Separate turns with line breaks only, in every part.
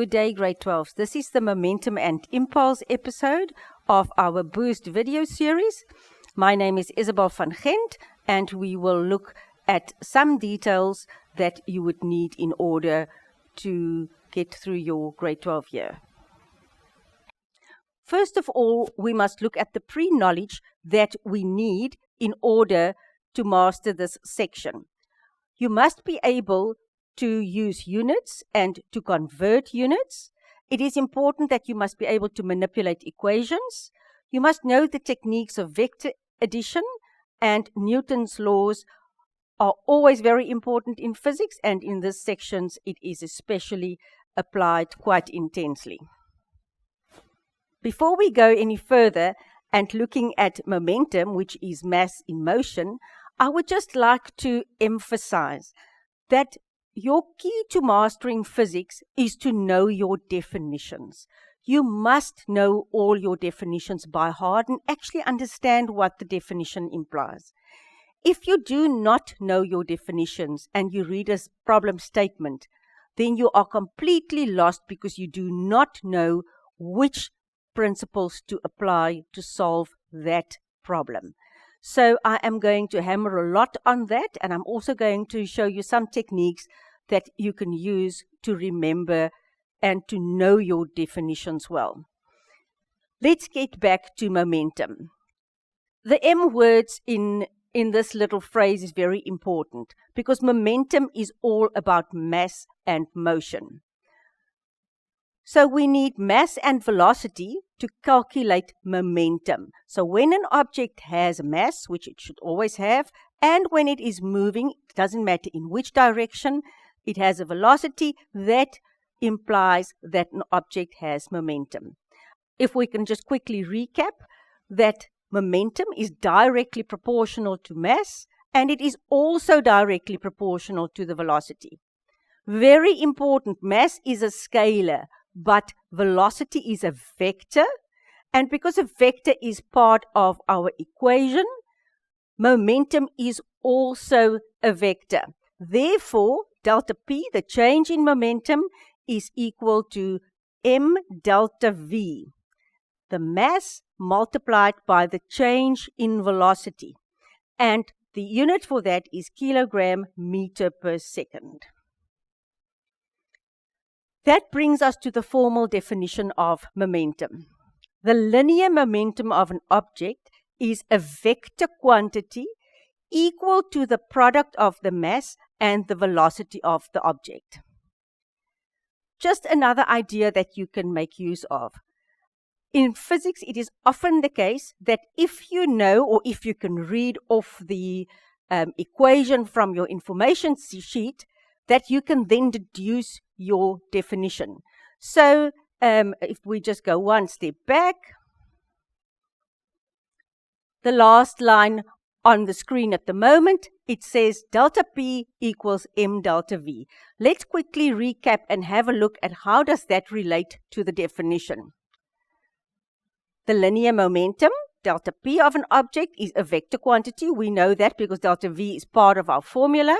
Good day, grade 12s. This is the Momentum and Impulse episode of our Boost video series. My name is Isabel van Gent, and we will look at some details that you would need in order to get through your grade 12 year. First of all, we must look at the pre-knowledge that we need in order to master this section. You must be able to use units and to convert units. It is important that you must be able to manipulate equations. You must know the techniques of vector addition, and Newton's laws are always very important in physics, and in this sections it is especially applied quite intensely. Before we go any further and looking at momentum, which is mass in motion, I would just like to emphasize that your key to mastering physics is to know your definitions. You must know all your definitions by heart and actually understand what the definition implies. If you do not know your definitions and you read a problem statement, then you are completely lost because you do not know which principles to apply to solve that problem. So I am going to hammer a lot on that, and I'm also going to show you some techniques that you can use to remember and to know your definitions well. Let's get back to momentum. The M words in this little phrase is very important because momentum is all about mass and motion. So we need mass and velocity to calculate momentum. So when an object has mass, which it should always have, and when it is moving, it doesn't matter in which direction, it has a velocity, that implies that an object has momentum. If we can just quickly recap, that momentum is directly proportional to mass, and it is also directly proportional to the velocity. Very important, mass is a scalar, but velocity is a vector, and because a vector is part of our equation, momentum is also a vector. Therefore, delta P, the change in momentum, is equal to m delta V, the mass multiplied by the change in velocity, and the unit for that is kilogram meter per second. That brings us to the formal definition of momentum. The linear momentum of an object is a vector quantity equal to the product of the mass and the velocity of the object. Just another idea that you can make use of. In physics, it is often the case that if you know or if you can read off the equation from your information sheet, that you can then deduce your definition. So if we just go one step back, the last line on the screen at the moment, it says delta P equals m delta V. Let's quickly recap and have a look at how does that relate to the definition. The linear momentum, delta P of an object, is a vector quantity. We know that because delta V is part of our formula.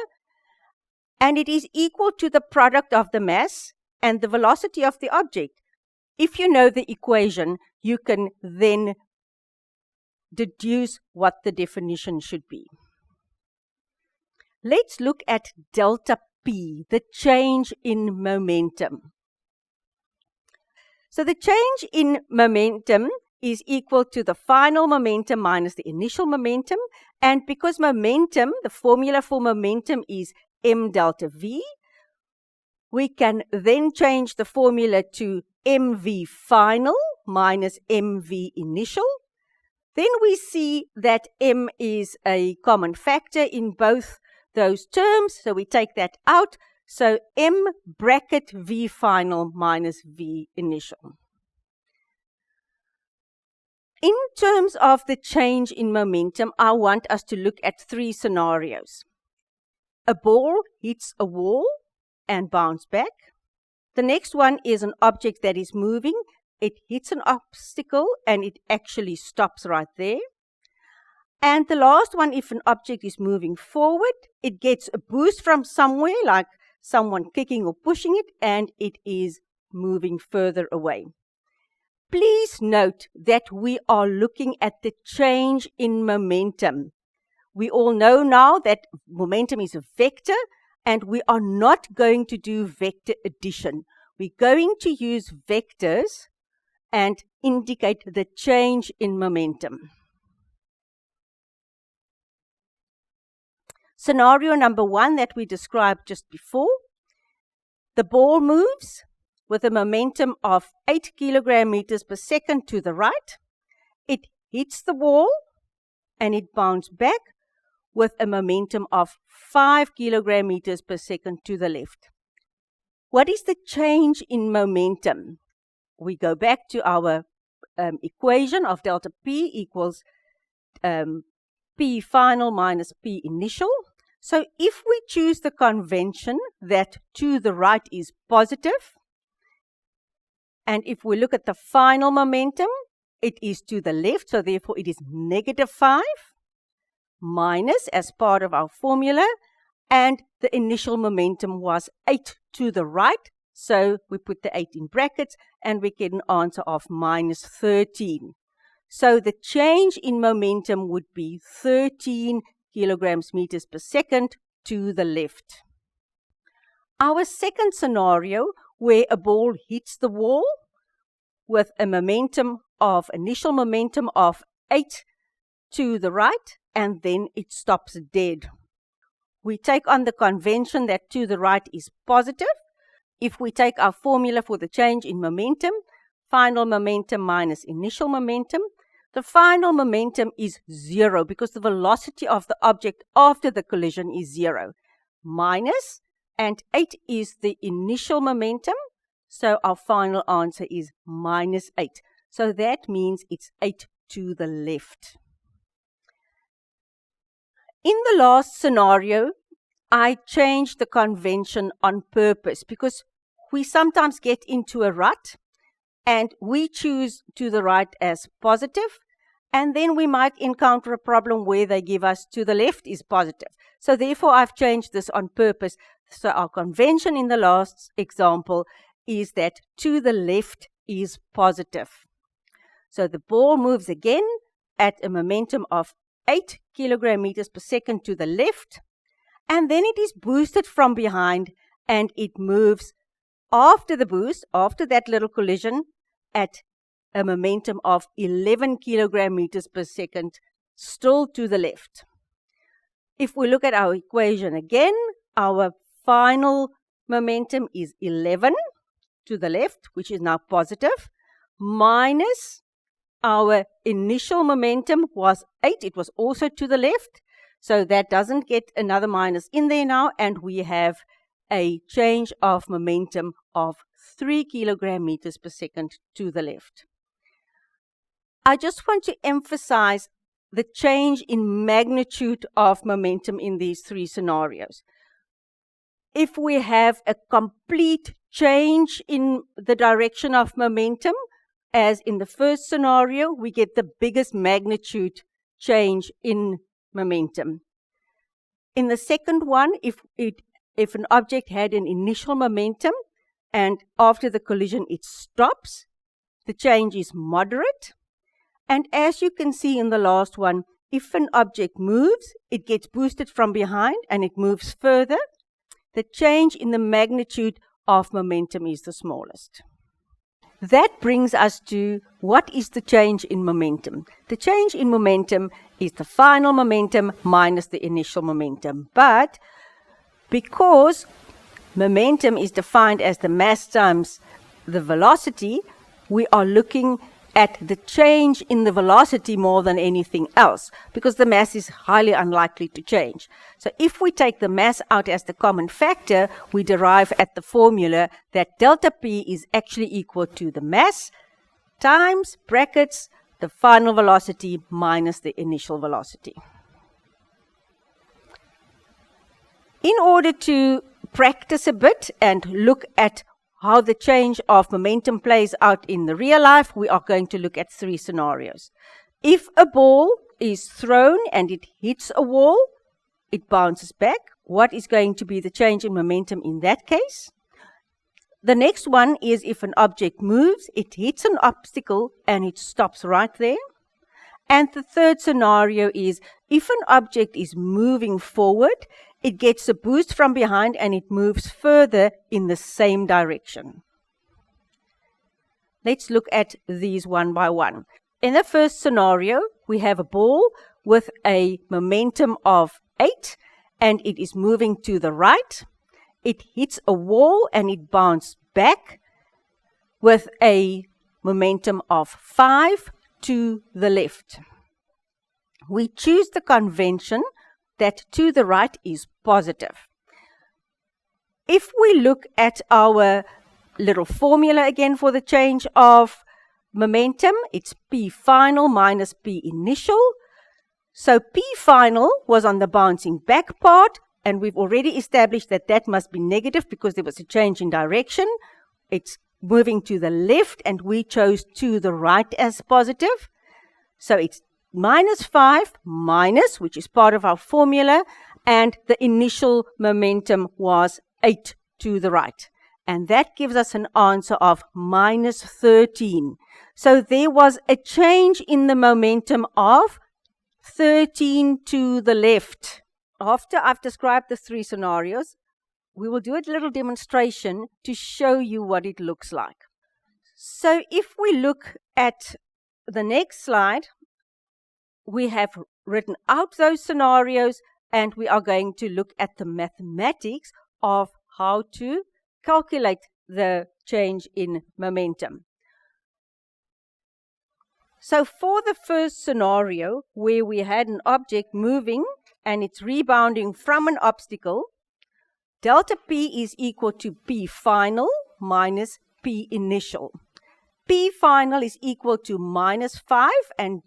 And it is equal to the product of the mass and the velocity of the object. If you know the equation, you can then deduce what the definition should be. Let's look at delta P, the change in momentum. So the change in momentum is equal to the final momentum minus the initial momentum. And because momentum, the formula for momentum is m delta V, we can then change the formula to mv final minus mv initial. Then we see that m is a common factor in both those terms, so we take that out. So m bracket v final minus v initial. In terms of the change in momentum, I want us to look at three scenarios. A ball hits a wall and bounces back. The next one is an object that is moving. It hits an obstacle and it actually stops right there. And the last one, if an object is moving forward, it gets a boost from somewhere, like someone kicking or pushing it, and it is moving further away. Please note that we are looking at the change in momentum. We all know now that momentum is a vector, and we are not going to do vector addition. We're going to use vectors and indicate the change in momentum. Scenario number 1 that we described just before. The ball moves with a momentum of 8 kilogram meters per second to the right. It hits the wall and it bounces back with a momentum of 5 kilogram meters per second to the left. What is the change in momentum? We go back to our equation of delta P equals P final minus P initial. So if we choose the convention that to the right is positive, and if we look at the final momentum, it is to the left, so therefore it is negative 5 minus as part of our formula, and the initial momentum was 8 to the right, so we put the 8 in brackets and we get an answer of minus 13. So the change in momentum would be 13 kilograms meters per second to the left. Our second scenario, where a ball hits the wall with a initial momentum of 8 to the right, and then it stops dead. We take on the convention that to the right is positive. If we take our formula for the change in momentum, final momentum minus initial momentum, the final momentum is 0 because the velocity of the object after the collision is 0. Minus, and 8 is the initial momentum, so our final answer is minus 8. So that means it's 8 to the left. In the last scenario, I changed the convention on purpose because we sometimes get into a rut and we choose to the right as positive, and then we might encounter a problem where they give us to the left is positive. So therefore, I've changed this on purpose. So our convention in the last example is that to the left is positive. So the ball moves again at a momentum of 8 kilogram meters per second to the left, and then it is boosted from behind, and it moves after the boost, after that little collision, at a momentum of 11 kilogram meters per second, still to the left. If we look at our equation again, our final momentum is 11 to the left, which is now positive, minus our initial momentum was 8. It was also to the left. So that doesn't get another minus in there now, and we have a change of momentum of 3 kilogram meters per second to the left. I just want to emphasize the change in magnitude of momentum in these three scenarios. If we have a complete change in the direction of momentum, as in the first scenario, we get the biggest magnitude change in momentum. In the second one, if an object had an initial momentum and after the collision it stops, the change is moderate. And as you can see in the last one, if an object moves, it gets boosted from behind and it moves further. The change in the magnitude of momentum is the smallest. That brings us to what is the change in momentum. The change in momentum is the final momentum minus the initial momentum. But because momentum is defined as the mass times the velocity, we are looking at the change in the velocity more than anything else, because the mass is highly unlikely to change. So if we take the mass out as the common factor, we derive at the formula that delta P is actually equal to the mass times brackets the final velocity minus the initial velocity. In order to practice a bit and look at how the change of momentum plays out in the real life, we are going to look at three scenarios. If a ball is thrown and it hits a wall, it bounces back. What is going to be the change in momentum in that case? The next one is if an object moves, it hits an obstacle and it stops right there. And the third scenario is if an object is moving forward, it gets a boost from behind and it moves further in the same direction. Let's look at these one by one. In the first scenario, we have a ball with a momentum of 8 and it is moving to the right. It hits a wall and it bounces back with a momentum of 5 to the left. We choose the convention that to the right is positive. If we look at our little formula again for the change of momentum, it's P final minus P initial. So P final was on the bouncing back part, and we've already established that that must be negative because there was a change in direction. It's moving to the left, and we chose to the right as positive. So it's minus 5 minus, which is part of our formula, and the initial momentum was 8 to the right. And that gives us an answer of minus 13. So there was a change in the momentum of 13 to the left. After I've described the three scenarios, we will do a little demonstration to show you what it looks like. So if we look at the next slide, we have written out those scenarios and we are going to look at the mathematics of how to calculate the change in momentum. So for the first scenario, where we had an object moving and it's rebounding from an obstacle, delta P is equal to P final minus P initial. P final is equal to minus 5, and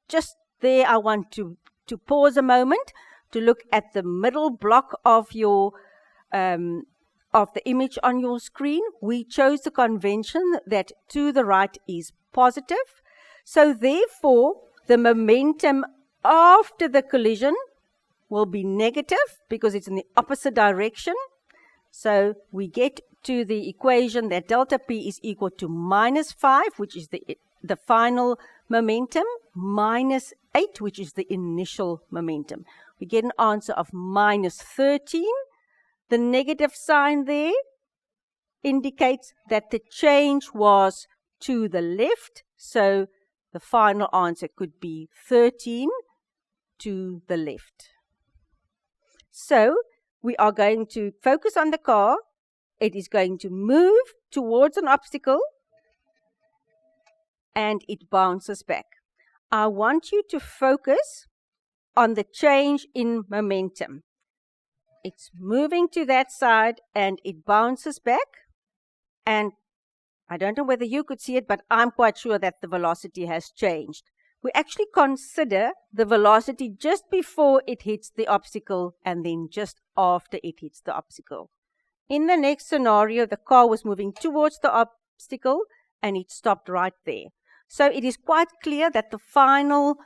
just there I want to pause a moment to look at the middle block of your of the image on your screen. We chose the convention that to the right is positive. So therefore, the momentum after the collision will be negative because it's in the opposite direction. So we get to the equation that delta P is equal to minus 5, which is the final momentum, minus 8, which is the initial momentum. We get an answer of minus 13. The negative sign there indicates that the change was to the left. So the final answer could be 13 to the left. So we are going to focus on the car. It is going to move towards an obstacle and it bounces back. I want you to focus on the change in momentum. It's moving to that side and it bounces back, and I don't know whether you could see it, but I'm quite sure that the velocity has changed. We actually consider the velocity just before it hits the obstacle and then just after it hits the obstacle. In the next scenario, the car was moving towards the obstacle and it stopped right there. So it is quite clear that the final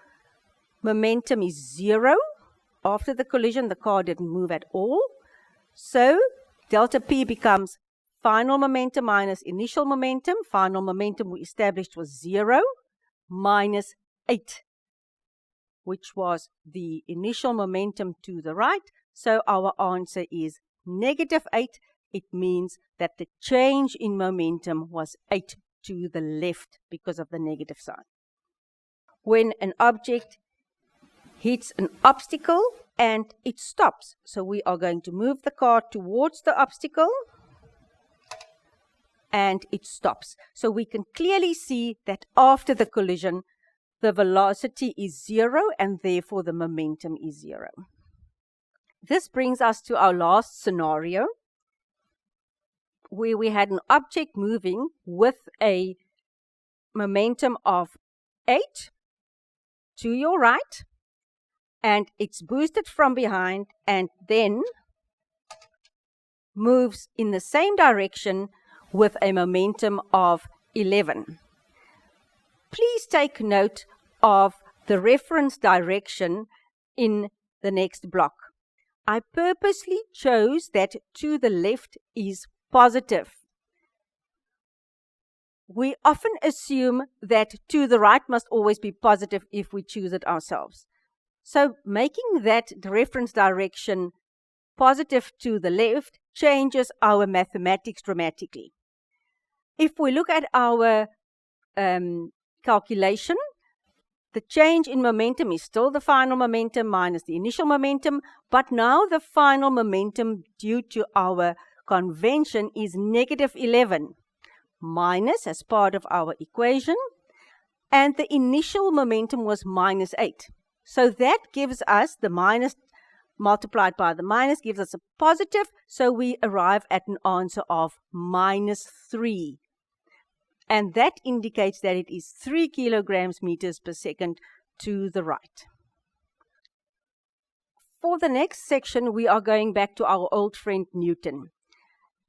momentum is 0. After the collision, the car didn't move at all. So delta P becomes final momentum minus initial momentum. Final momentum we established was 0 minus 8, which was the initial momentum to the right. So our answer is negative 8. It means that the change in momentum was 8 to the left because of the negative sign. When an object hits an obstacle and it stops, so we are going to move the car towards the obstacle and it stops. So we can clearly see that after the collision, the velocity is 0 and therefore the momentum is 0. This brings us to our last scenario, where we had an object moving with a momentum of 8 to your right, and it's boosted from behind and then moves in the same direction with a momentum of 11. Please take note of the reference direction in the next block. I purposely chose that to the left is positive we often assume that to the right must always be positive if we choose it ourselves. So making that reference direction positive to the left changes our mathematics dramatically. If we look at our calculation, the change in momentum is still the final momentum minus the initial momentum, but now the final momentum due to our convention is negative 11 minus as part of our equation, and the initial momentum was minus 8. So that gives us the minus multiplied by the minus gives us a positive, so we arrive at an answer of minus 3. And that indicates that it is 3 kilograms meters per second to the right. For the next section, we are going back to our old friend Newton.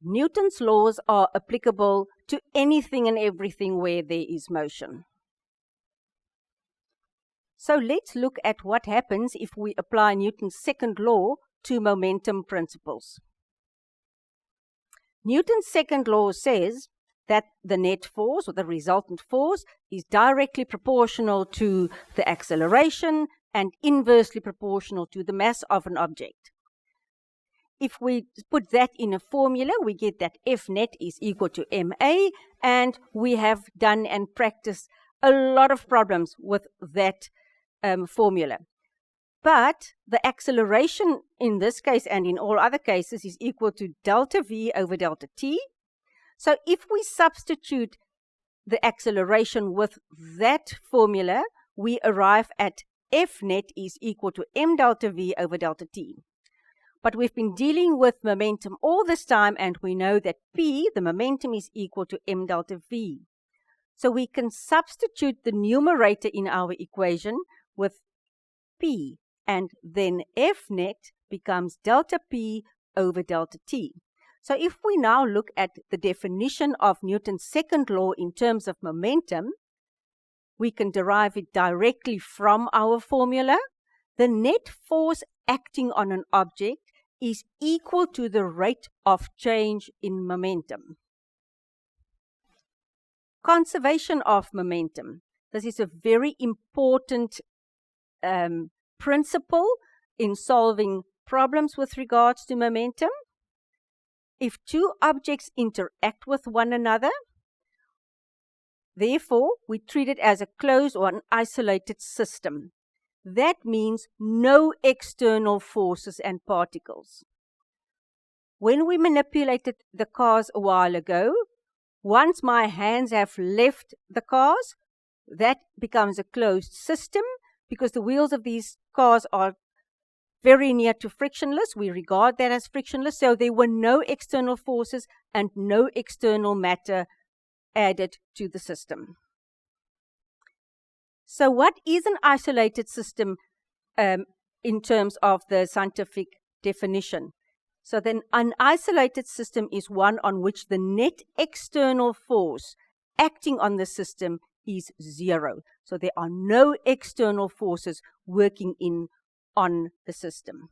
Newton's laws are applicable to anything and everything where there is motion. So let's look at what happens if we apply Newton's second law to momentum principles. Newton's second law says that the net force or the resultant force is directly proportional to the acceleration and inversely proportional to the mass of an object. If we put that in a formula, we get that F net is equal to ma, and we have done and practiced a lot of problems with that formula. But the acceleration in this case and in all other cases is equal to delta V over delta T. So if we substitute the acceleration with that formula, we arrive at F net is equal to m delta V over delta T. But we've been dealing with momentum all this time, and we know that P, the momentum, is equal to m delta V. So we can substitute the numerator in our equation with P, and then F net becomes delta P over delta T. So if we now look at the definition of Newton's second law in terms of momentum, we can derive it directly from our formula. The net force acting on an object is equal to the rate of change in momentum. Conservation of momentum. This is a very important principle in solving problems with regards to momentum. If two objects interact with one another, therefore, we treat it as a closed or an isolated system. That means no external forces and particles. When we manipulated the cars a while ago, once my hands have left the cars, that becomes a closed system because the wheels of these cars are very near to frictionless. We regard that as frictionless. So there were no external forces and no external matter added to the system. So what is an isolated system in terms of the scientific definition? So then an isolated system is one on which the net external force acting on the system is 0. So there are no external forces working on the system.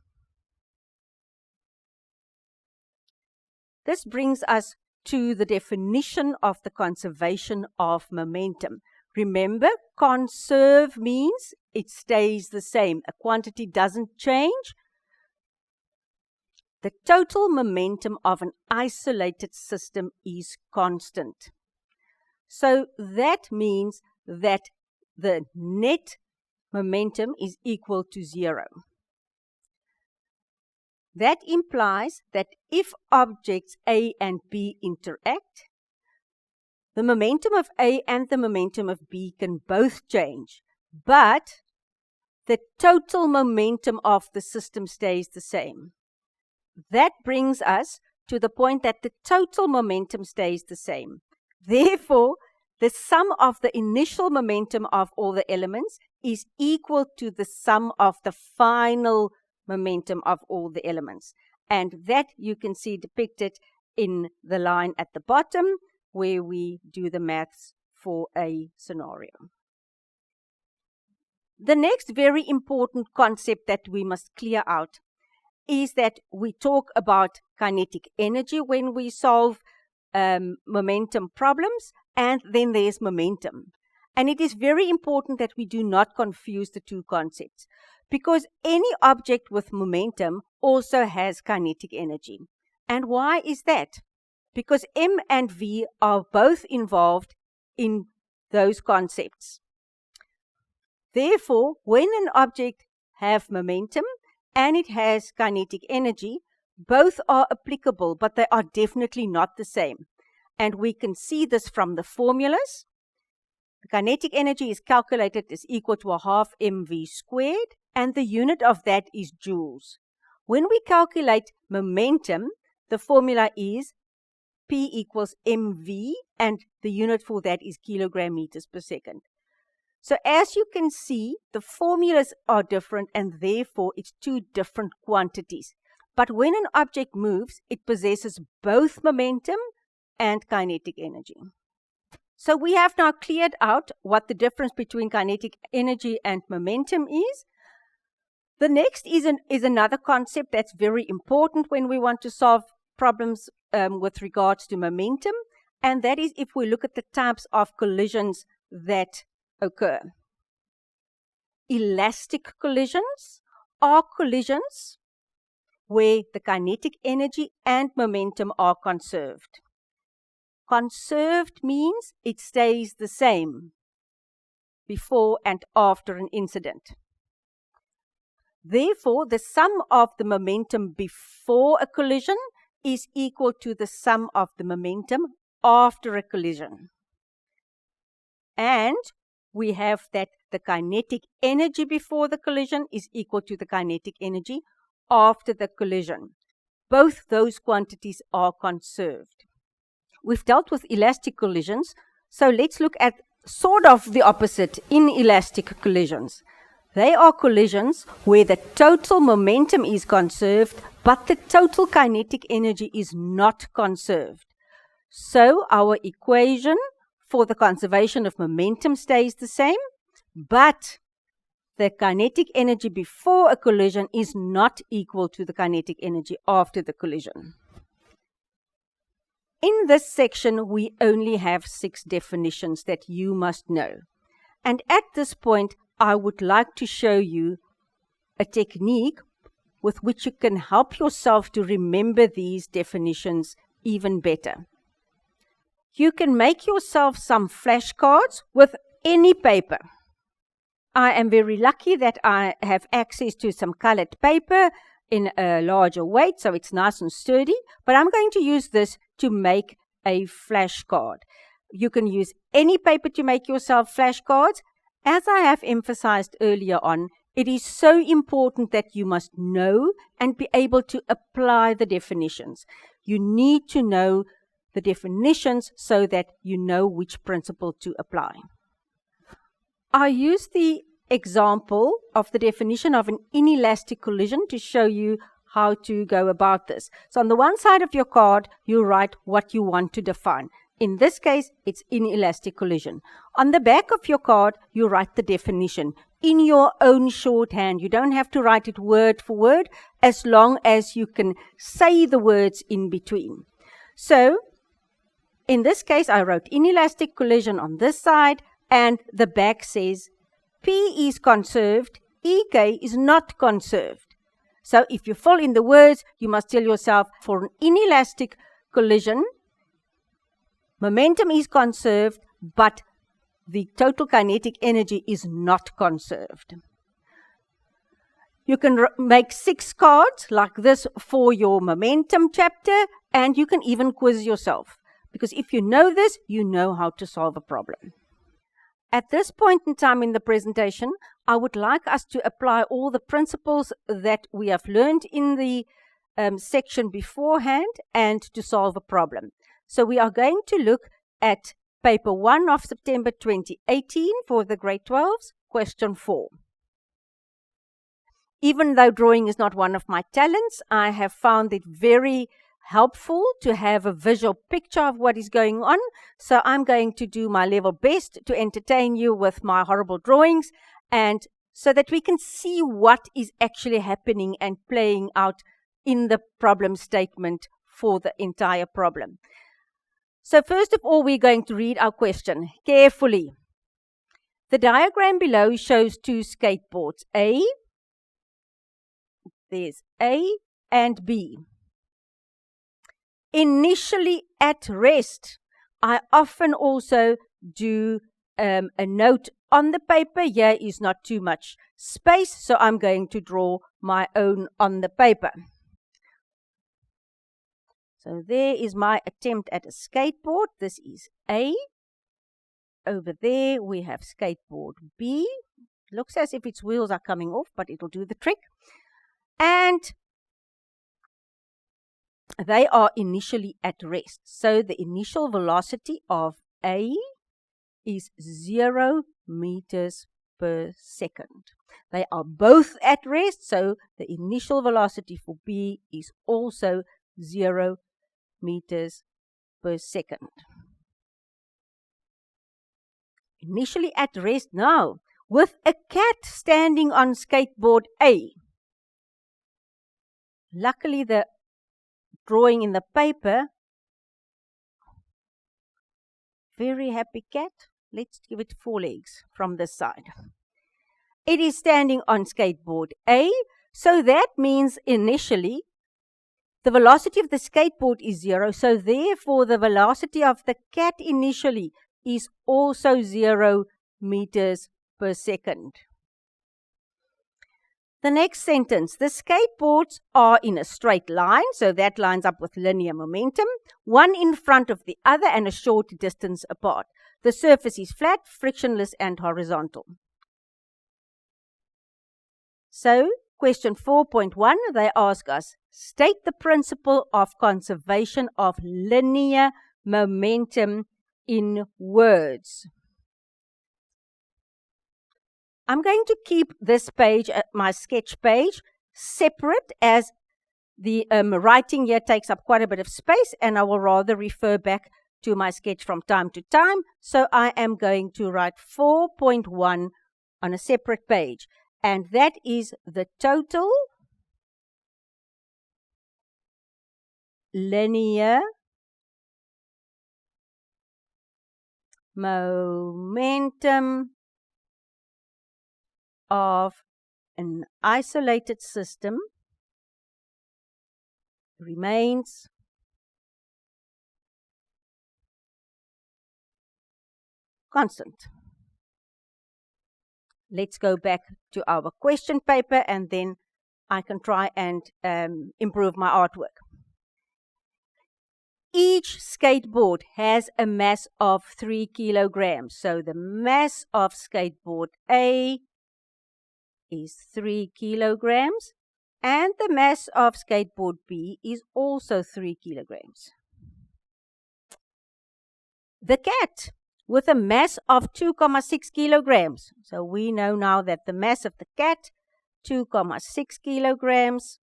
This brings us to the definition of the conservation of momentum. Remember, conserve means it stays the same. A quantity doesn't change. The total momentum of an isolated system is constant. So that means that the net momentum is equal to 0. That implies that if objects A and B interact, the momentum of A and the momentum of B can both change, but the total momentum of the system stays the same. That brings us to the point that the total momentum stays the same. Therefore, the sum of the initial momentum of all the elements is equal to the sum of the final momentum of all the elements. And that you can see depicted in the line at the bottom where we do the maths for a scenario. The next very important concept that we must clear out is that we talk about kinetic energy when we solve momentum problems, and then there's momentum. And it is very important that we do not confuse the two concepts, because any object with momentum also has kinetic energy. And why is that? Because M and V are both involved in those concepts. Therefore, when an object has momentum and it has kinetic energy, both are applicable, but they are definitely not the same. And we can see this from the formulas. The kinetic energy is calculated as equal to a half mv squared, and the unit of that is joules. When we calculate momentum, the formula is P equals mv, and the unit for that is kilogram meters per second. So as you can see, the formulas are different, and therefore it's two different quantities. But when an object moves, it possesses both momentum and kinetic energy. So we have now cleared out what the difference between kinetic energy and momentum is. The next is another concept that's very important when we want to solve problems with regards to momentum, and that is if we look at the types of collisions that occur. Elastic collisions are collisions where the kinetic energy and momentum are conserved. Conserved means it stays the same before and after an incident. Therefore, the sum of the momentum before a collision is equal to the sum of the momentum after a collision. And we have that the kinetic energy before the collision is equal to the kinetic energy after the collision. Both those quantities are conserved. We've dealt with elastic collisions, so let's look at sort of the opposite, inelastic collisions. They are collisions where the total momentum is conserved, but the total kinetic energy is not conserved. So our equation for the conservation of momentum stays the same, but the kinetic energy before a collision is not equal to the kinetic energy after the collision. In this section, we only have 6 definitions that you must know. And at this point, I would like to show you a technique with which you can help yourself to remember these definitions even better. You can make yourself some flashcards with any paper. I am very lucky that I have access to some colored paper in a larger weight, so it's nice and sturdy, but I'm going to use this to make a flashcard. You can use any paper to make yourself flashcards. As I have emphasized earlier on, it is so important that you must know and be able to apply the definitions. You need to know the definitions so that you know which principle to apply. I use the example of the definition of an inelastic collision to show you how to go about this. So on the one side of your card, you write what you want to define. In this case, it's inelastic collision. On the back of your card, you write the definition in your own shorthand. You don't have to write it word for word, as long as you can say the words in between. So, in this case, I wrote inelastic collision on this side, and the back says P is conserved, EK is not conserved. So if you fill in the words, you must tell yourself for an inelastic collision, momentum is conserved, but the total kinetic energy is not conserved. You can make 6 cards like this for your momentum chapter, and you can even quiz yourself. Because if you know this, you know how to solve a problem. At this point in time in the presentation, I would like us to apply all the principles that we have learned in the section beforehand and to solve a problem. So we are going to look at paper 1 of September 2018 for the grade 12s, question 4. Even though drawing is not one of my talents, I have found it very helpful to have a visual picture of what is going on. So I'm going to do my level best to entertain you with my horrible drawings, and so that we can see what is actually happening and playing out in the problem statement for the entire problem. So first of all, we're going to read our question carefully. The diagram below shows two skateboards, there's A and B. Initially at rest, I often also do a note on the paper. Here is not too much space, so I'm going to draw my own on the paper. So there is my attempt at a skateboard. This is A. Over there we have skateboard B. Looks as if its wheels are coming off, but it'll do the trick. And they are initially at rest. So the initial velocity of A is 0 meters per second. They are both at rest, so the initial velocity for B is also 0 meters per second. Initially at rest now, with a cat standing on skateboard A. Luckily, the drawing in the paper, very happy cat. Let's give it 4 legs from this side. It is standing on skateboard A, so that means initially the velocity of the skateboard is 0, so therefore the velocity of the cat initially is also 0 meters per second. The next sentence, the skateboards are in a straight line, so that lines up with linear momentum, one in front of the other and a short distance apart. The surface is flat, frictionless and horizontal. So, question 4.1, they ask us, state the principle of conservation of linear momentum in words. I'm going to keep this page, my sketch page, separate as the writing here takes up quite a bit of space and I will rather refer back to my sketch from time to time. So I am going to write 4.1 on a separate page, and that is the total linear momentum of an isolated system remains constant. Let's go back to our question paper and then I can try and improve my artwork. Each skateboard has a mass of 3 kilograms. So the mass of skateboard A is 3 kilograms and the mass of skateboard B is also 3 kilograms. The cat with a mass of 2,6 kilograms. So we know now that the mass of the cat, 2,6 kilograms,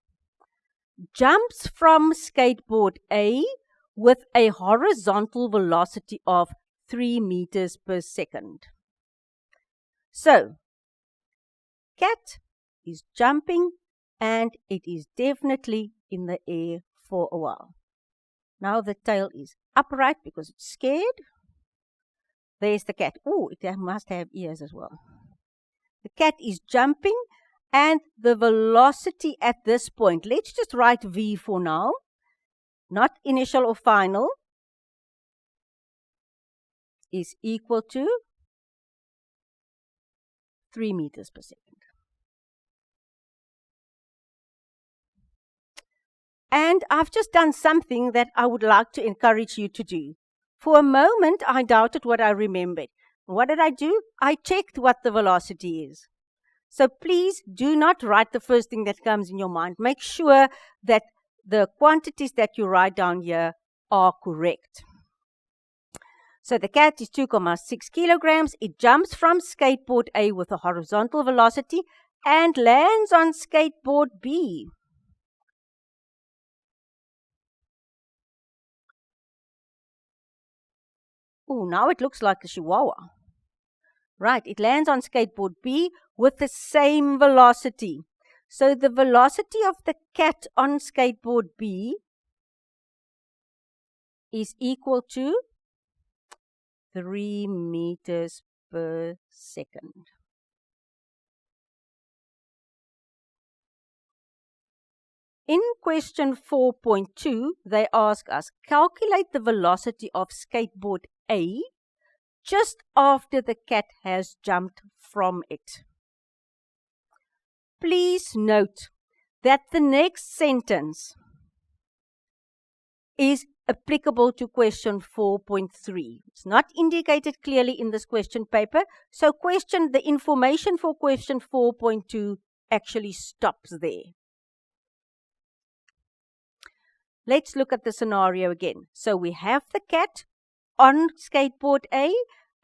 jumps from skateboard A with a horizontal velocity of 3 meters per second. So, cat is jumping and it is definitely in the air for a while. Now the tail is upright because it's scared. There's the cat. Oh, it must have ears as well. The cat is jumping and the velocity at this point, let's just write V for now, not initial or final, is equal to 3 meters per second. And I've just done something that I would like to encourage you to do. For a moment, I doubted what I remembered. What did I do? I checked what the velocity is. So please do not write the first thing that comes in your mind. Make sure that the quantities that you write down here are correct. So the cat is 2,6 kilograms. It jumps from skateboard A with a horizontal velocity and lands on skateboard B. Oh, now it looks like a chihuahua. Right, it lands on skateboard B with the same velocity. So the velocity of the cat on skateboard B is equal to 3 meters per second. In question 4.2, they ask us, calculate the velocity of skateboard A just after the cat has jumped from it. Please note that the next sentence is applicable to question 4.3. It's not indicated clearly in this question paper, so the information for question 4.2 actually stops there. Let's look at the scenario again. So we have the cat on skateboard A,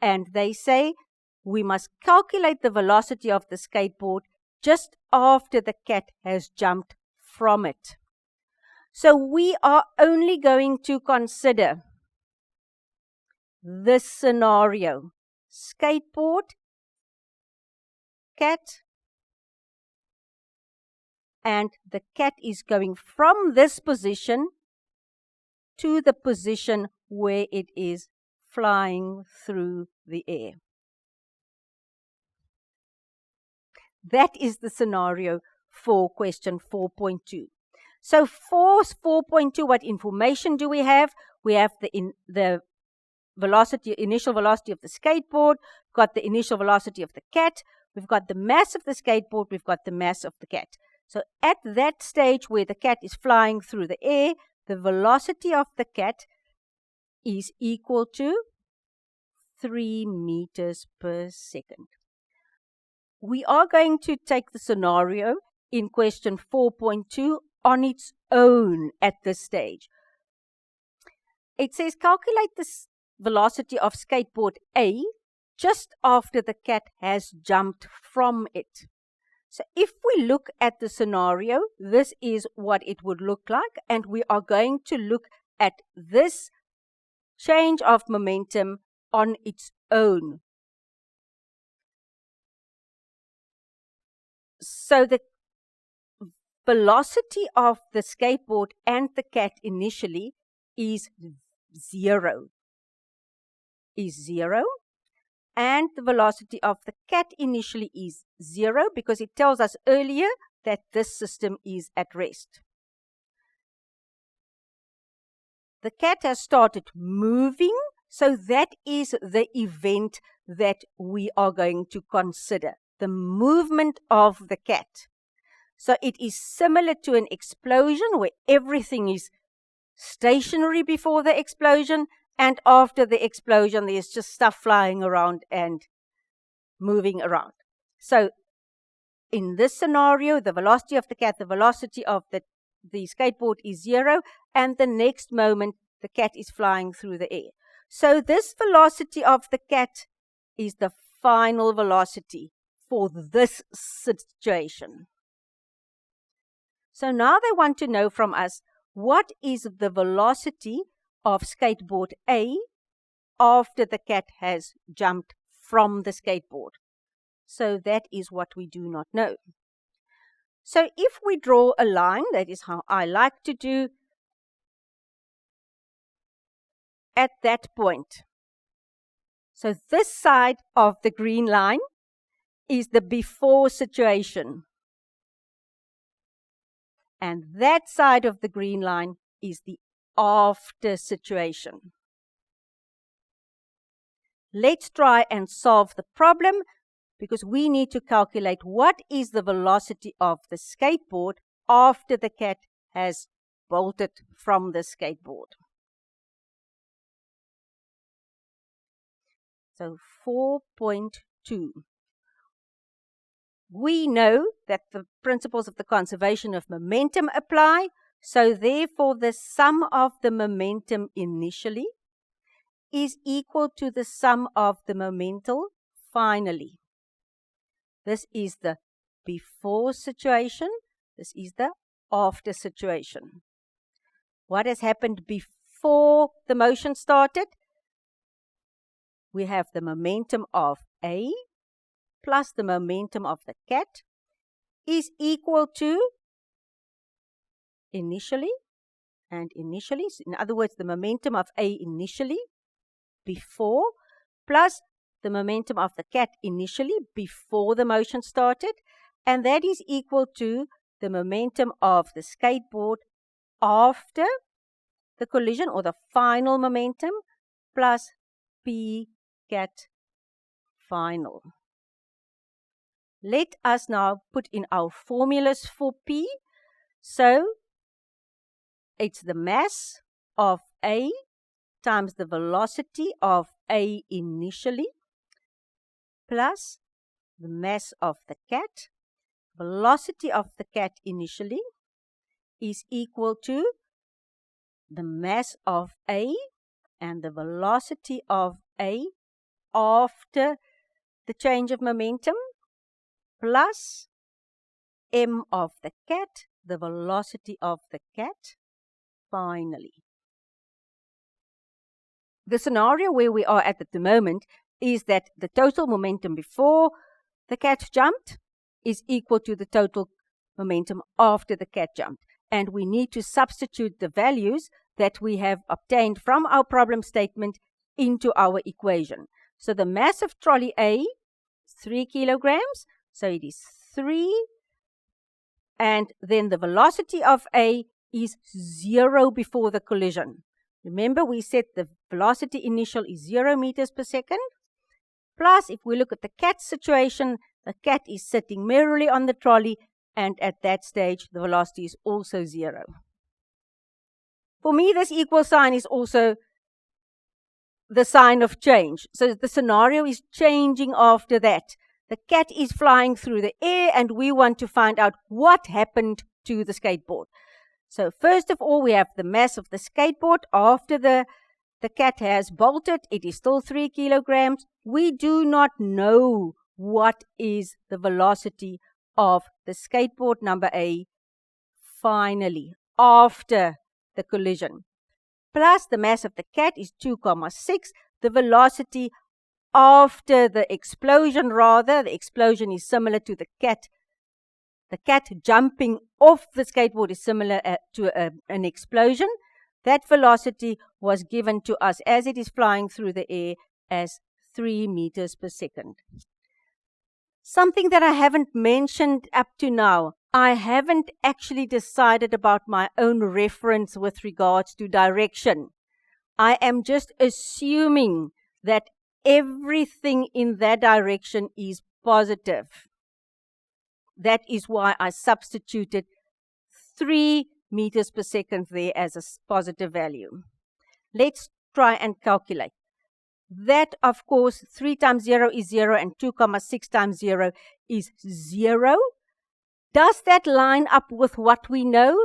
and they say we must calculate the velocity of the skateboard just after the cat has jumped from it. So we are only going to consider this scenario. Skateboard, cat, and the cat is going from this position to the position where it is flying through the air. That is the scenario for question 4.2. So for 4.2, what information do we have? We have the initial velocity of the skateboard, got the initial velocity of the cat, we've got the mass of the skateboard, we've got the mass of the cat. So at that stage where the cat is flying through the air, the velocity of the cat is equal to 3 meters per second. We are going to take the scenario in question 4.2 on its own at this stage. It says calculate the velocity of skateboard A just after the cat has jumped from it. So if we look at the scenario, this is what it would look like, and we are going to look at this change of momentum on its own. So the velocity of the skateboard and the cat initially is zero. And the velocity of the cat initially is 0 because it tells us earlier that this system is at rest. The cat has started moving, so that is the event that we are going to consider, the movement of the cat. So it is similar to an explosion where everything is stationary before the explosion, and after the explosion, there's just stuff flying around and moving around. So in this scenario, the velocity of the cat, the velocity of the skateboard is 0, and the next moment, the cat is flying through the air. So this velocity of the cat is the final velocity for this situation. So now they want to know from us, what is the velocity of skateboard A after the cat has jumped from the skateboard? So that is what we do not know. So if we draw a line, that is how I like to do at that point. So this side of the green line is the before situation. And that side of the green line is the after situation. Let's try and solve the problem, because we need to calculate what is the velocity of the skateboard after the cat has bolted from the skateboard. So 4.2. We know that the principles of the conservation of momentum apply, so therefore the sum of the momentum initially is equal to the sum of the momentum finally. This is the before situation, this is the after situation. What has happened before the motion started? We have the momentum of A plus the momentum of the cat is equal to initially and initially. In other words, the momentum of A initially before plus the momentum of the cat initially before the motion started, and that is equal to the momentum of the skateboard after the collision, or the final momentum, plus P cat final. Let us now put in our formulas for P. So it's the mass of A times the velocity of A initially plus the mass of the cat. Velocity of the cat initially is equal to the mass of A and the velocity of A after the change of momentum plus m of the cat, the velocity of the cat, finally. The scenario where we are at the moment is that the total momentum before the cat jumped is equal to the total momentum after the cat jumped. And we need to substitute the values that we have obtained from our problem statement into our equation. So the mass of trolley A is 3 kilograms. So it is 3. And then the velocity of A is 0 before the collision. Remember, we said the velocity initial is 0 meters per second. Plus, if we look at the cat situation, the cat is sitting merrily on the trolley, and at that stage, the velocity is also 0. For me, this equal sign is also the sign of change. So the scenario is changing after that. The cat is flying through the air, and we want to find out what happened to the skateboard. So first of all, we have the mass of the skateboard after the cat has bolted. It is still 3 kilograms. We do not know what is the velocity of the skateboard number A finally after the collision. Plus the mass of the cat is 2,6. The velocity after the explosion, the explosion is similar to the cat. The cat jumping off the skateboard is similar to an explosion. That velocity was given to us as it is flying through the air as 3 meters per second. Something that I haven't mentioned up to now, I haven't actually decided about my own reference with regards to direction. I am just assuming that everything in that direction is positive. That is why I substituted 3 meters per second there as a positive value. Let's try and calculate. That, of course, 3 times 0 is 0 and 2,6 times 0 is 0. Does that line up with what we know?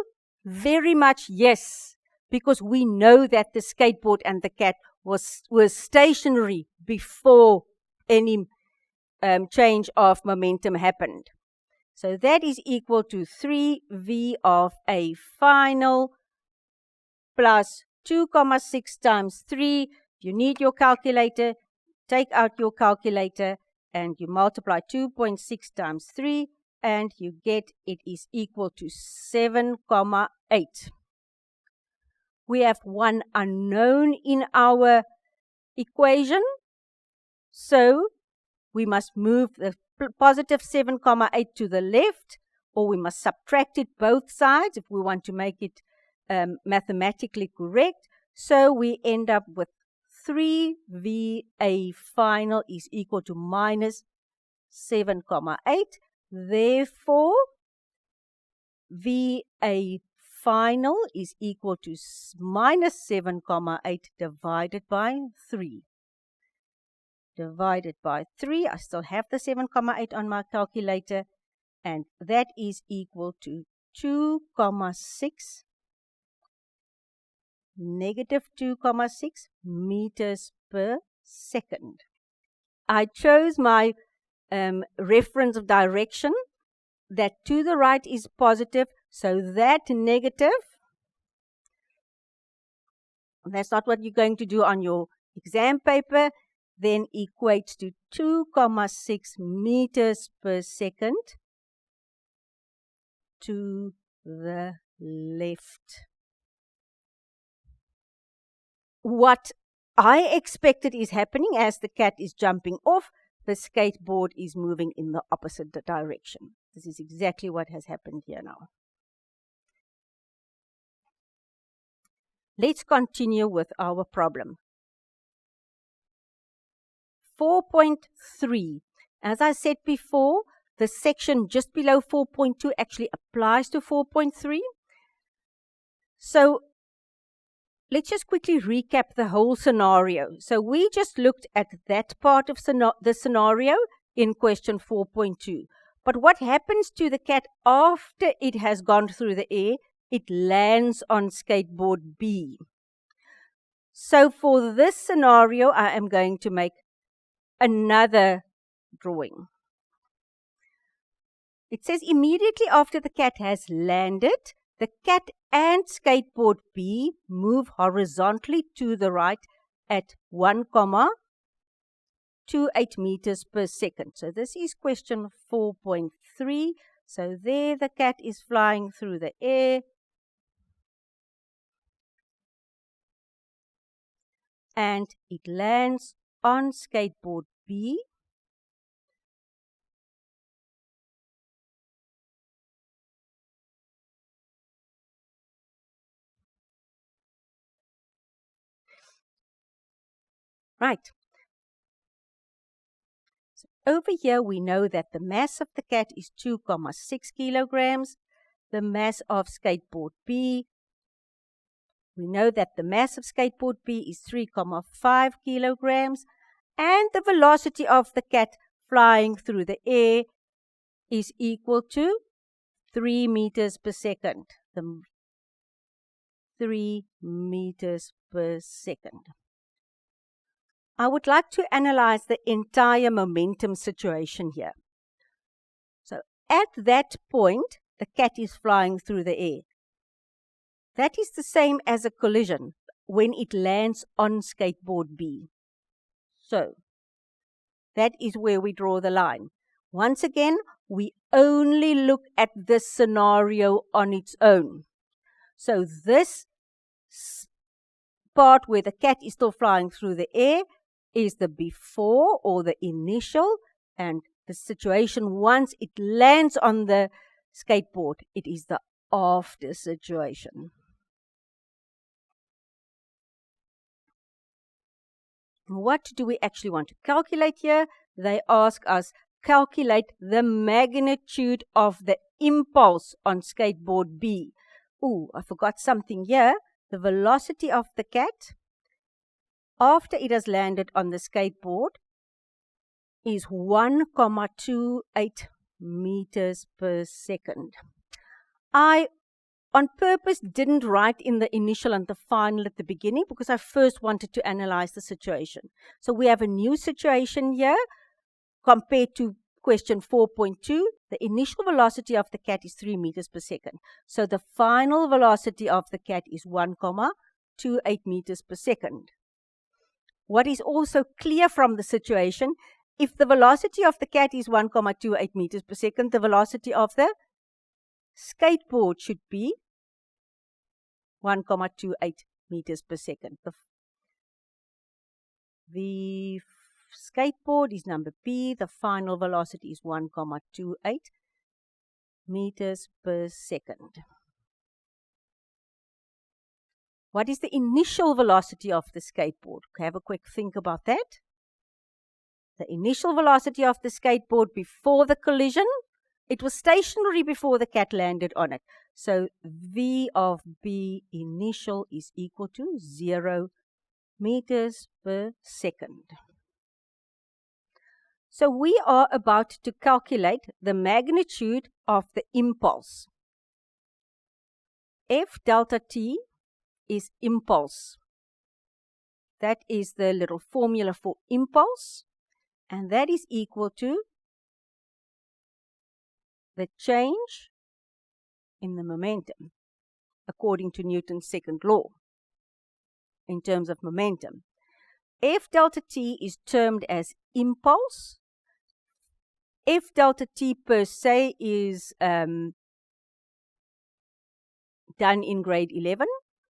Very much yes, because we know that the skateboard and the cat was stationary before any change of momentum happened. So that is equal to 3v of A final plus 2,6 times 3. If you need your calculator, take out your calculator and you multiply 2.6 times 3 and you get it is equal to 7,8. We have one unknown in our equation, so we must move the positive 7,8 to the left, or we must subtract it both sides if we want to make it mathematically correct. So we end up with 3VA final is equal to minus 7,8. Therefore, VA final is equal to minus 7,8 divided by 3. Divided by 3, I still have the 7,8 on my calculator, and that is equal to 2,6 negative 2,6 meters per second. I chose my reference of direction that to the right is positive, so that negative, that's not what you're going to do on your exam paper, then equates to 2,6 meters per second to the left. what I expected is happening as the cat is jumping off, the skateboard is moving in the opposite direction. This is exactly what has happened here now. Let's continue with our problem. 4.3. As I said before, the section just below 4.2 actually applies to 4.3. So let's just quickly recap the whole scenario. So we just looked at that part of the scenario in question 4.2. But what happens to the cat after it has gone through the air? It lands on skateboard B. So for this scenario, I am going to make another drawing. It says immediately after the cat has landed, the cat and skateboard B move horizontally to the right at 1,28 meters per second. So this is question 4.3. So there the cat is flying through the air. And it lands on skateboard B. Right. So over here we know that the mass of the cat is 2,6 kilograms. The mass of skateboard B, we know that the mass of skateboard B is 3,5 kilograms. And the velocity of the cat flying through the air is equal to 3 meters per second. 3 meters per second. I would like to analyze the entire momentum situation here. So at that point, the cat is flying through the air. That is the same as a collision when it lands on skateboard B. So that is where we draw the line. Once again, we only look at this scenario on its own. So this part where the cat is still flying through the air is the before or the initial, and the situation once it lands on the skateboard, it is the after situation. What do we actually want to calculate here? They ask us calculate the magnitude of the impulse on skateboard B. Ooh, I forgot something here. The velocity of the cat after it has landed on the skateboard is 1,28 meters per second. I on purpose didn't write in the initial and the final at the beginning because I first wanted to analyze the situation. So we have a new situation here compared to question 4.2. The initial velocity of the cat is 3 meters per second. So the final velocity of the cat is 1,28 meters per second. What is also clear from the situation, if the velocity of the cat is 1,28 meters per second, the velocity of the skateboard should be 1,28 meters per second. The skateboard is number B. The final velocity is 1,28 meters per second. What is the initial velocity of the skateboard? Have a quick think about that. The initial velocity of the skateboard before the collision, it was stationary before the cat landed on it. So V of B initial is equal to 0 meters per second. So we are about to calculate the magnitude of the impulse. F delta T is impulse. That is the little formula for impulse. And that is equal to the change in the momentum, according to Newton's second law, in terms of momentum. F delta T is termed as impulse. F delta T per se is done in grade 11,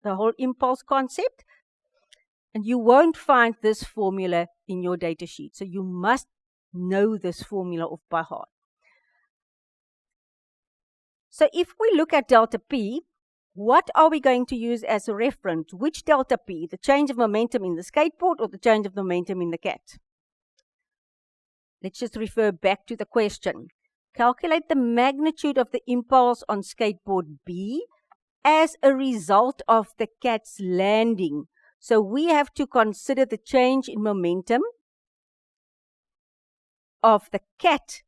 the whole impulse concept. And you won't find this formula in your data sheet. So you must know this formula off by heart. So if we look at delta P, what are we going to use as a reference? Which delta P? The change of momentum in the skateboard or the change of momentum in the cat? Let's just refer back to the question. Calculate the magnitude of the impulse on skateboard B as a result of the cat's landing. So we have to consider the change in momentum of the cat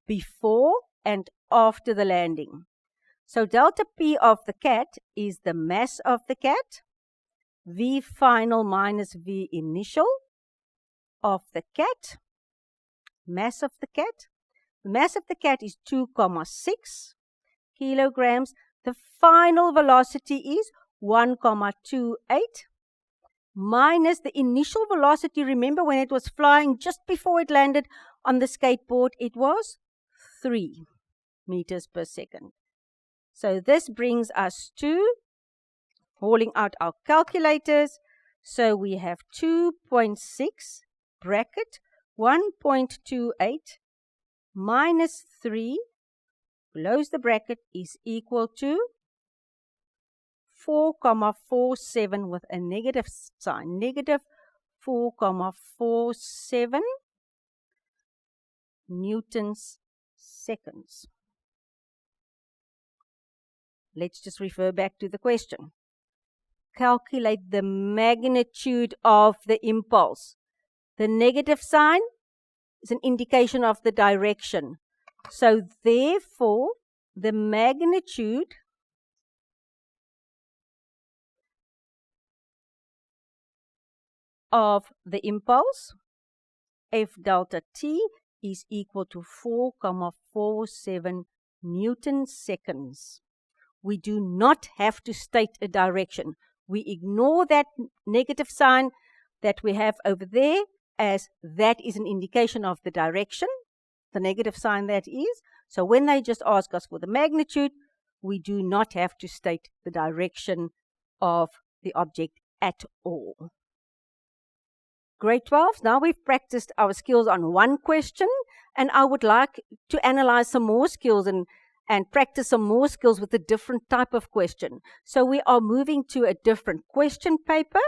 before and after the landing. So delta P of the cat is the mass of the cat, V final minus V initial of the cat, mass of the cat. The mass of the cat is 2,6 kilograms. The final velocity is 1,28 minus the initial velocity. Remember when it was flying just before it landed on the skateboard, it was 3 meters per second. So this brings us to hauling out our calculators. So we have 2.6 bracket 1.28 minus 3 close the bracket is equal to 4,47 with a negative sign, negative 4,47 newtons seconds. Let's just refer back to the question. Calculate the magnitude of the impulse. The negative sign is an indication of the direction. So therefore, the magnitude of the impulse, F delta T, is equal to 4,47 Newton seconds. We do not have to state a direction. We ignore that negative sign that we have over there, as that is an indication of the direction, the negative sign that is. So when they just ask us for the magnitude, we do not have to state the direction of the object at all. Grade 12, now we've practiced our skills on one question, and I would like to analyze some more skills and practice some more skills with a different type of question. So we are moving to a different question paper.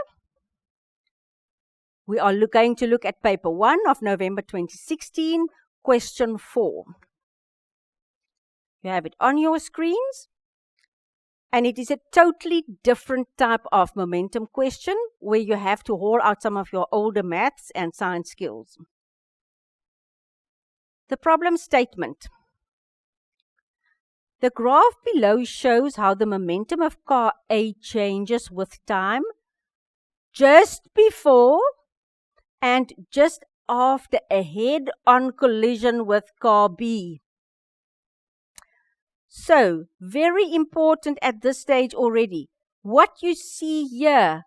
We are going to look at paper 1 of November 2016, question 4. You have it on your screens. And it is a totally different type of momentum question where you have to haul out some of your older maths and science skills. The problem statement. The graph below shows how the momentum of car A changes with time just before and just after a head-on collision with car B. So, very important at this stage already. What you see here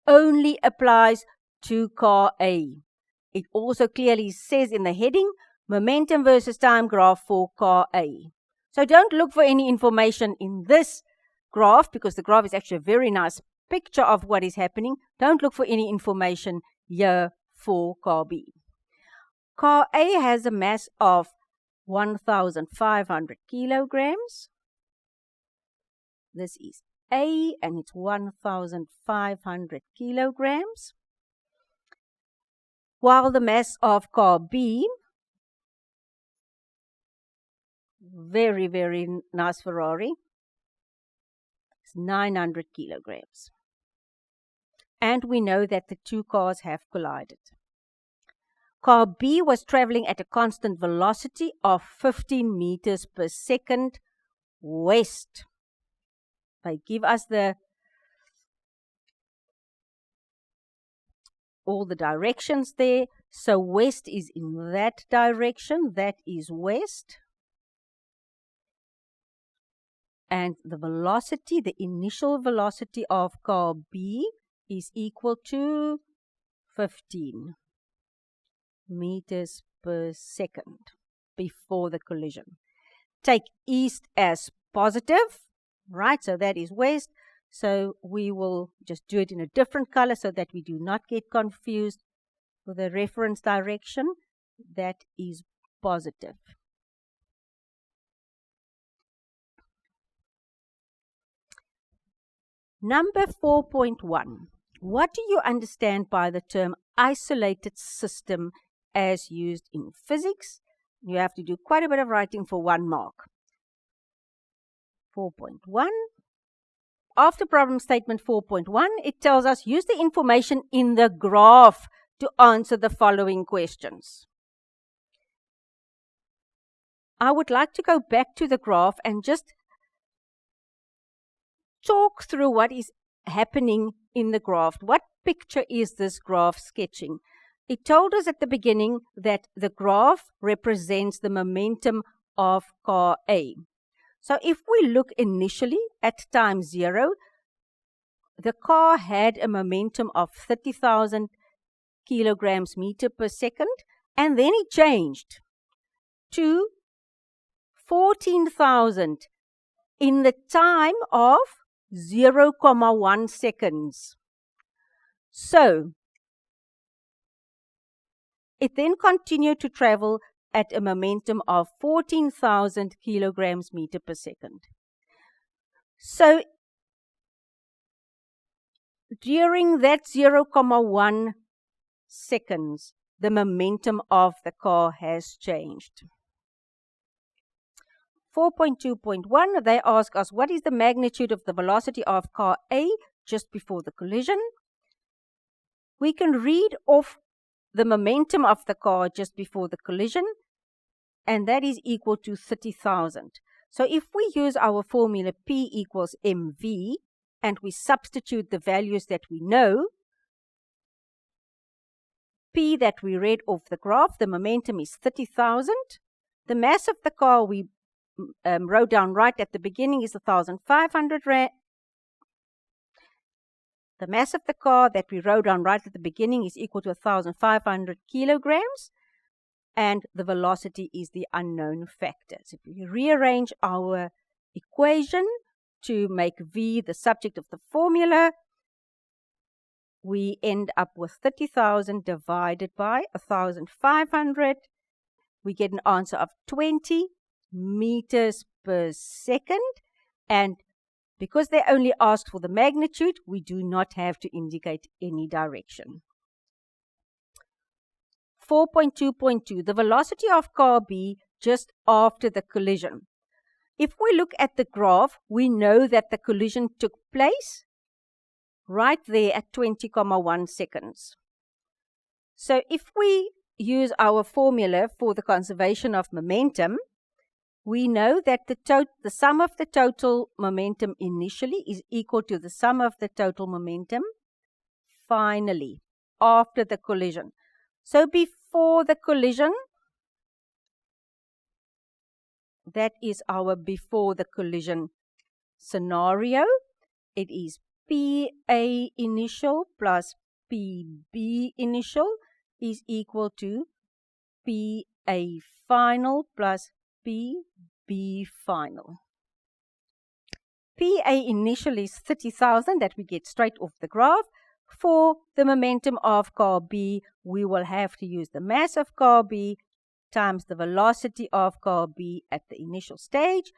only applies to car A. It also clearly says in the heading, momentum versus time graph for car A. So don't look for any information in this graph because the graph is actually a very nice picture of what is happening. Don't look for any information here for car B. Car A has a mass of 1,500 kilograms. This is A and it's 1,500 kilograms. While the mass of car B, very, very nice Ferrari, is 900 kilograms. And we know that the two cars have collided. Car B was traveling at a constant velocity of 15 meters per second west. They give us all the directions there. So west is in that direction. That is west. And the velocity, the initial velocity of car B is equal to 15 meters per second before the collision. Take east as positive, right? So that is west. So we will just do it in a different color so that we do not get confused with the reference direction. That is positive. Number 4.1. What do you understand by the term isolated system as used in physics? You have to do quite a bit of writing for 1 mark. 4.1. After problem statement 4.1, it tells us use the information in the graph to answer the following questions. I would like to go back to the graph and just talk through what is happening in the graph. What picture is this graph sketching? It told us at the beginning that the graph represents the momentum of car A. So if we look initially at time 0, the car had a momentum of 30,000 kilograms meter per second, and then it changed to 14,000 in the time of 0.1 seconds. So it then continued to travel at a momentum of 14,000 kilograms meter per second. So during that 0.1 seconds, the momentum of the car has changed. 4.2.1, they ask us what is the magnitude of the velocity of car A just before the collision. We can read off the momentum of the car just before the collision, and that is equal to 30,000. So if we use our formula P equals mv, and we substitute the values that we know, P that we read off the graph, the momentum is 30,000. The mass of the car we wrote down right at the beginning is 1,500 rand. The mass of the car that we wrote down right at the beginning is equal to 1,500 kilograms, and the velocity is the unknown factor. So if we rearrange our equation to make V the subject of the formula, we end up with 30,000 divided by 1,500. We get an answer of 20 meters per second, and because they only asked for the magnitude, we do not have to indicate any direction. 4.2.2, the velocity of car B just after the collision. If we look at the graph, we know that the collision took place right there at 20.1 seconds. So if we use our formula for the conservation of momentum, we know that the sum of the total momentum initially is equal to the sum of the total momentum finally, after the collision. So before the collision, that is our before the collision scenario. It is PA initial plus PB initial is equal to PA final plus PB final. PA initial is 30,000 that we get straight off the graph. For the momentum of car B, we will have to use the mass of car B times the velocity of car B at the initial stage.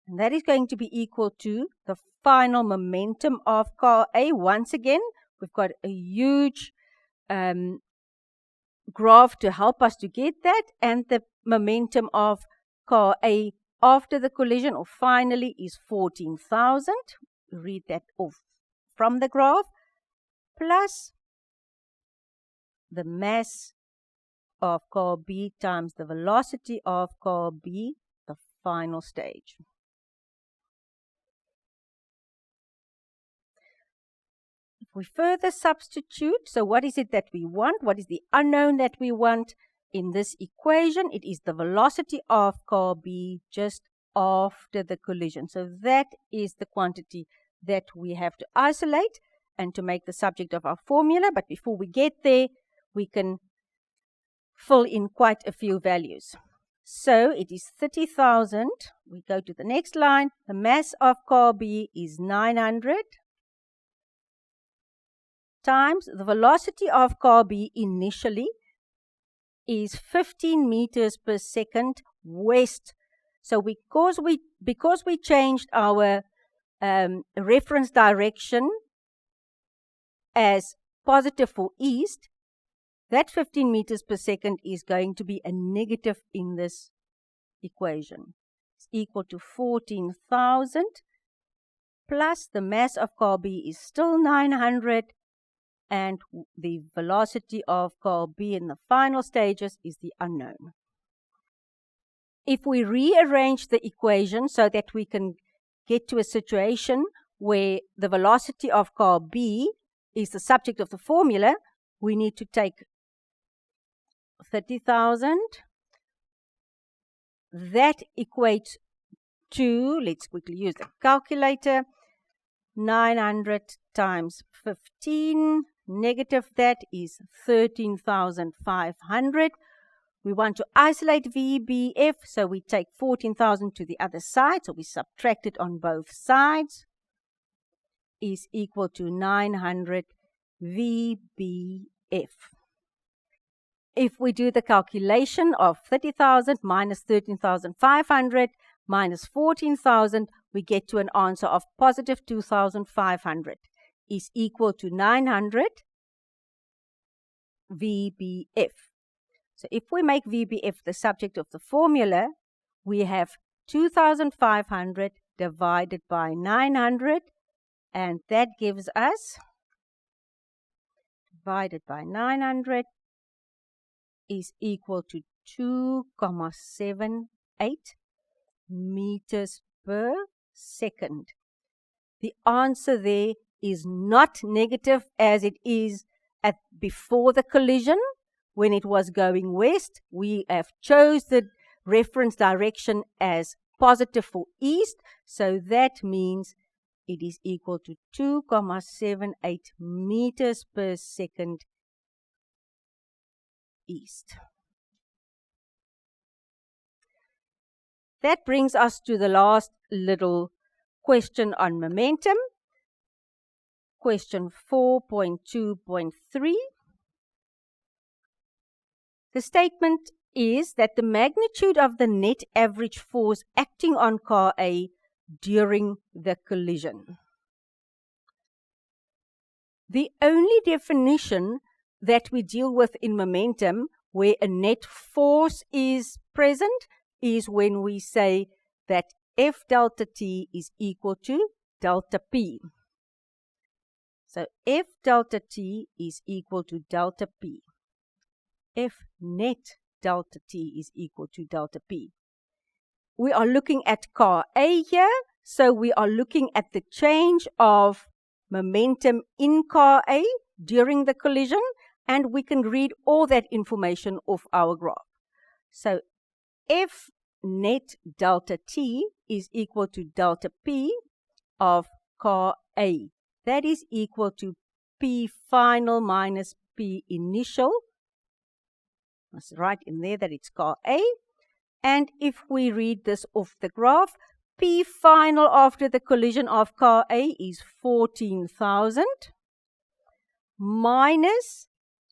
And that is going to be equal to the final momentum of car A. Once again, we've got a huge graph to help us to get that. And the momentum of car A after the collision or finally is 14,000. Read that off from the graph. Plus the mass of car B times the velocity of car B, the final stage. If we further substitute, so what is it that we want? What is the unknown that we want in this equation? It is the velocity of car B just after the collision. So that is the quantity that we have to isolate and to make the subject of our formula. But before we get there, we can fill in quite a few values. So it is 30,000. We go to the next line. The mass of car B is 900 times the velocity of car B initially is 15 meters per second west. So because we changed our reference direction as positive for east, that 15 meters per second is going to be a negative in this equation. It's equal to 14,000 plus the mass of car B is still 900, and the velocity of car B in the final stages is the unknown. If we rearrange the equation so that we can get to a situation where the velocity of car B is the subject of the formula, we need to take 30,000. That equates to, let's quickly use the calculator, 900 times 15, negative that is 13,500. We want to isolate VBF, so we take 14,000 to the other side, so we subtract it on both sides, is equal to 900 VBF. If we do the calculation of 30,000 minus 13,500 minus 14,000, we get to an answer of positive 2,500 is equal to 900 VBF. So if we make VBF the subject of the formula, we have 2,500 divided by 900, and that gives us, divided by 900, is equal to 2,78 meters per second. The answer there is not negative as it is before the collision. When it was going west, we have chose the reference direction as positive for east, so that means it is equal to 2,78 meters per second east. That brings us to the last little question on momentum. Question 4.2.3. The statement is that the magnitude of the net average force acting on car A during the collision. The only definition that we deal with in momentum where a net force is present is when we say that F delta T is equal to delta P. So F delta T is equal to delta P. F net delta T is equal to delta P. We are looking at car A here, so we are looking at the change of momentum in car A during the collision, and we can read all that information off our graph. So F net delta T is equal to delta P of car A. That is equal to P final minus P initial. Let's write in there that it's car A. And if we read this off the graph, P final after the collision of car A is 14,000 minus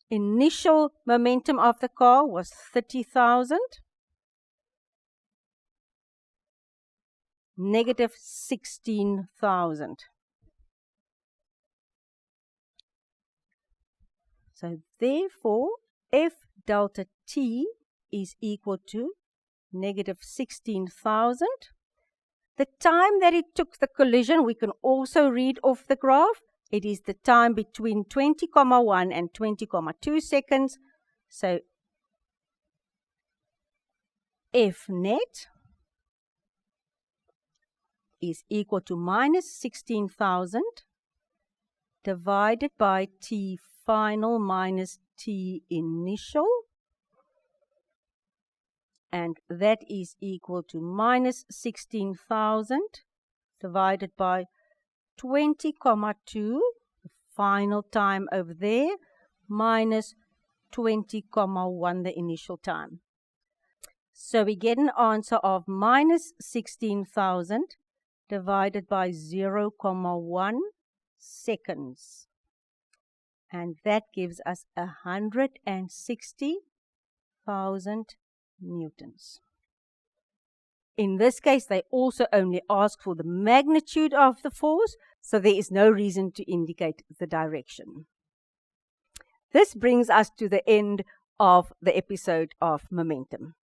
initial momentum of the car was 30,000 negative 16,000. So therefore, F delta T is equal to negative 16,000. The time that it took the collision, we can also read off the graph. It is the time between 20,1 and 20,2 seconds. So F net is equal to minus 16,000 divided by T final minus T initial, and that is equal to minus 16,000 divided by 20,2, the final time over there, minus 20,1, the initial time. So we get an answer of minus 16,000 divided by 0,1 seconds. and that gives us 160,000 newtons. In this case, they also only ask for the magnitude of the force, so there is no reason to indicate the direction. This brings us to the end of the episode of momentum.